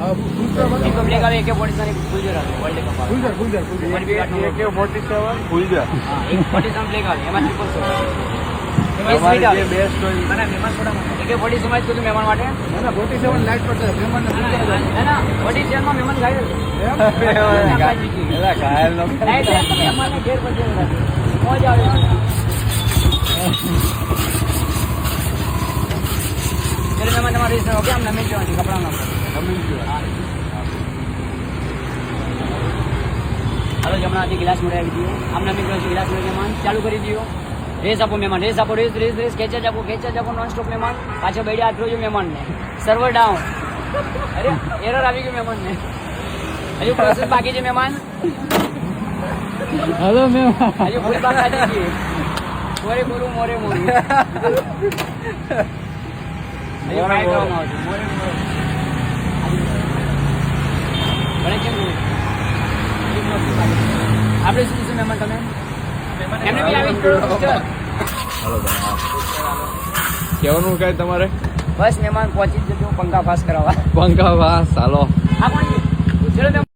એક તો બ્લેક આવે એક પોલીસ અને ગુલજર આવે વર્લ્ડ કપ આવે ગુલજર એક 47 ગુલજર હા એક 47 બ્લેક આવે એમાં ટ્રિપલ શોટ તમારી જે બેસ્ટ હોય મને મહેમાન થોડા એક 47 માં જ કીધું મહેમાન માટે ના 47 લાઈટ પર છે મહેમાન ના 47 માં મહેમાન ઘાયલ એલા ઘાયલ નો મહેમાનને ઘેર પછી મોજ આવે ત્યારે મહેમાન તમારે ઓકે આમ નમી જવાની કપડાં નાખો હાલો જમણાથી ગ્લાસ મળે આવી દો આમ નમી ગયો ગ્લાસ મળે મહેમાન ચાલુ કરી દો રેસ આપો મહેમાન રેસ આપો રેસ ખેંચા જ આપો નોન સ્ટોપ મહેમાન પાછળ બેડી હાથ રોજો મહેમાનને સર્વર ડાઉન અરે એરર આવી ગયું મહેમાનને હજુ પ્રોસેસ બાકી છે મહેમાન હેલો મહેમાન હજુ ફૂલ બાકી છે મોરે બોલું મોરે હજુ ફ્રાય કરવામાં આવશે મોરે ભલે કેમ આપણે શું શું મહેમાન તમે એમને બી આવી કેવાનું કઈ તમારે બસ મહેમાન પહોંચી જ જજો પંખા પાસ કરાવવા પંખા વાહ ચાલો હા કોણ ચલો